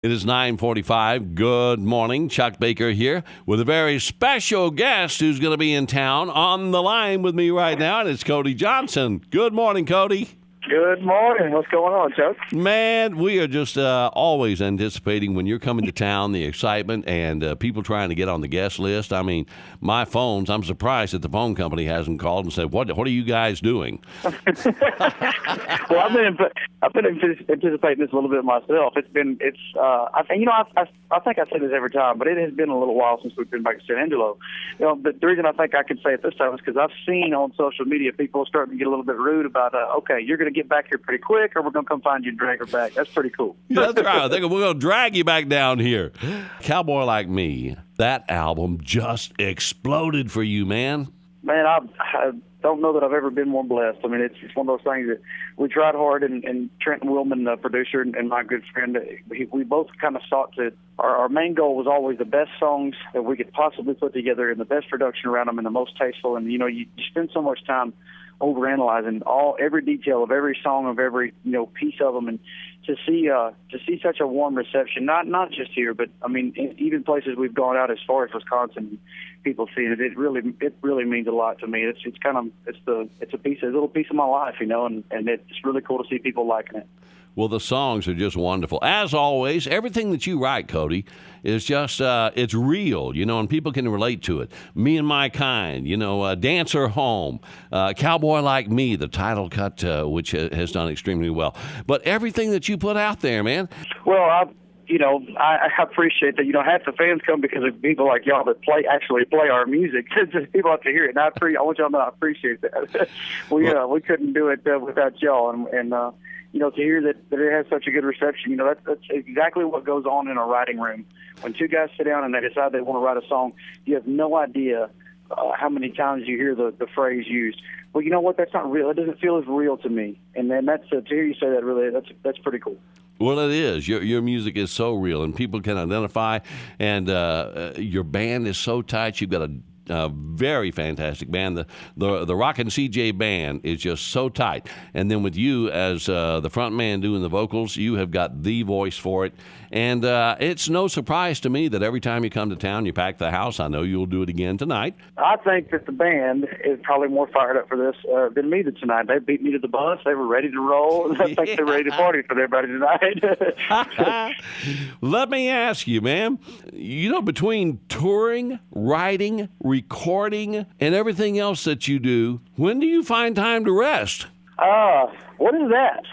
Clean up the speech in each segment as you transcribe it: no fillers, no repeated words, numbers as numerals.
It is 9:45. Good morning. Chuck Baker here with a very special guest who's going to be in town on the line with me right now, and it's Cody Johnson. Good morning, Cody. Good morning. What's going on, Chuck? Man, we are just always anticipating when you're coming to town, the excitement and people trying to get on the guest list. I mean, I'm surprised that the phone company hasn't called and said, what are you guys doing? Well, I've been anticipating this a little bit myself. I think I say this every time, but it has been a little while since we've been back to San Angelo. But the reason I think I can say it this time is because I've seen on social media people starting to get a little bit rude about, okay, you're going to get back here pretty quick, or we're going to come find you and drag her back. That's pretty cool. That's right. I think we're going to drag you back down here. Cowboy Like Me, that album just exploded for you, man. Man, I don't know that I've ever been more blessed. I mean, it's one of those things that we tried hard, and Trenton Willman, the producer, and my good friend, we both kind of sought to. Our main goal was always the best songs that we could possibly put together, and the best production around them, and the most tasteful. And you spend so much time overanalyzing every detail of every song, of every piece of them, and to see such a warm reception, not just here, but I mean even places we've gone out as far as Wisconsin, people seeing it. It really means a lot to me. It's a little piece of my life, and it's really cool to see people liking it. Well, the songs are just wonderful. As always, everything that you write, Cody, is just, it's real, and people can relate to it. Me and My Kind, Dancer Home, Cowboy Like Me, the title cut, which has done extremely well. But everything that you put out there, man. Well, I appreciate that. Half the fans come because of people like y'all that actually play our music. People have to hear it, and I want y'all to know I appreciate that. We couldn't do it without y'all, and to hear that it has such a good reception, that's exactly what goes on in a writing room. When two guys sit down and they decide they want to write a song, you have no idea how many times you hear the phrase used. Well, you know what? That's not real. It doesn't feel as real to me. And then to hear you say that, really, that's pretty cool. Well, it is. Your music is so real, and people can identify. And your band is so tight. You've got a very fantastic band. The Rockin' CJ band is just so tight. And then with you as the front man doing the vocals, you have got the voice for it. And it's no surprise to me that every time you come to town, you pack the house. I know you'll do it again tonight. I think that the band is probably more fired up for this than me tonight. They beat me to the bus. They were ready to roll. I think they're ready to party for everybody tonight. Let me ask you, man, between touring, writing, recording, and everything else that you do, when do you find time to rest? What is that?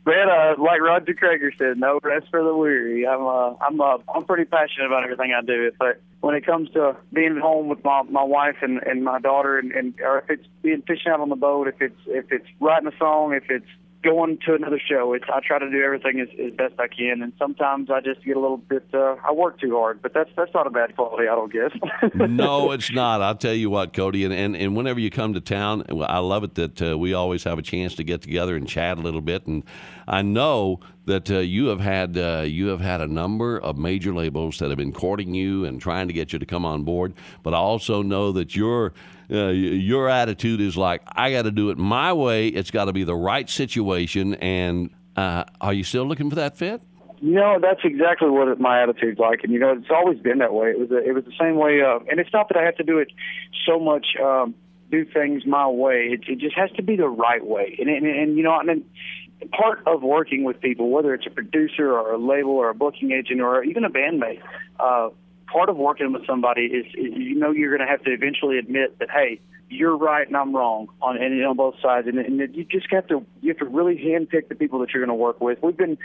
Man, like Roger Krager said, no rest for the weary. I'm pretty passionate about everything I do. But when it comes to being home with my wife and my daughter, or if it's being fishing out on the boat, if it's writing a song, if it's going to another show, I try to do everything as best I can, and sometimes I just get a little bit. I work too hard, but that's not a bad quality, I don't guess. No, it's not. I'll tell you what, Cody, and whenever you come to town, I love it that we always have a chance to get together and chat a little bit. And I know that you have had a number of major labels that have been courting you and trying to get you to come on board. But I also know that your attitude is like, I got to do it my way. It's got to be the right situation. And are you still looking for that fit? That's exactly what my attitude's like, and it's always been that way. It was the same way, and it's not that I have to do it so much. Do things my way. It just has to be the right way, and part of working with people, whether it's a producer or a label or a booking agent or even a bandmate, part of working with somebody is you're going to have to eventually admit that, hey, you're right and I'm wrong on both sides, and you just have to really handpick the people that you're going to work with. We've been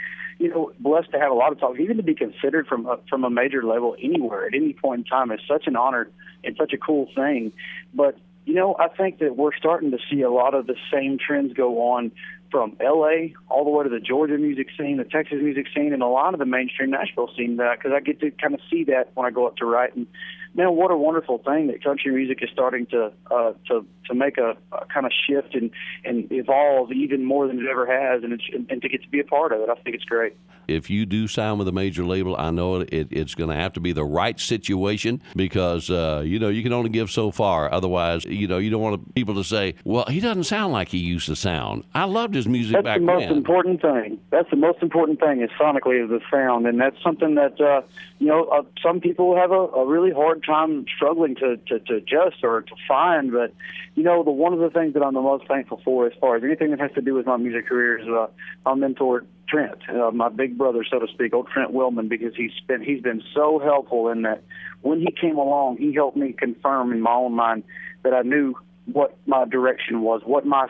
blessed to have a lot of talks, even to be considered from a major level anywhere at any point in time is such an honor and such a cool thing. But I think that we're starting to see a lot of the same trends go on from L.A. all the way to the Georgia music scene, the Texas music scene, and a lot of the mainstream Nashville scene, because I get to kind of see that when I go up to write. And man, what a wonderful thing that country music is starting to make a kind of shift and evolve even more than it ever has, and to get to be a part of it. I think it's great. if you do sign with a major label, I know it's going to have to be the right situation because, you can only give so far. Otherwise, you don't want people to say, well, he doesn't sound like he used to sound. I loved his music back then. That's the most important thing. That's the most important thing is sonically is the sound. And that's something that, some people have a really hard time struggling to adjust or to find. But, one of the things that I'm the most thankful for as far as anything that has to do with my music career is my mentor, Trent, my big brother, so to speak, old Trent Willman, because he's been so helpful in that when he came along, he helped me confirm in my own mind that I knew what my direction was, what my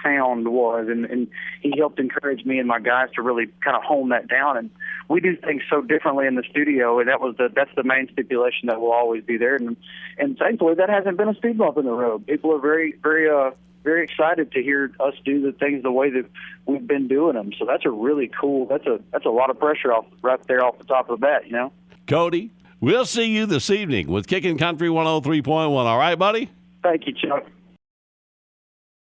sound was, and he helped encourage me and my guys to really kind of hone that down. And we do things so differently in the studio, and that's the main stipulation that will always be there. And thankfully, that hasn't been a speed bump in the road. People are very, very, very excited to hear us do the things the way that we've been doing them. So that's a really cool. That's a lot of pressure right there off the top of the bat, Cody, we'll see you this evening with Kickin' Country 103.1. All right, buddy? Thank you, Chuck.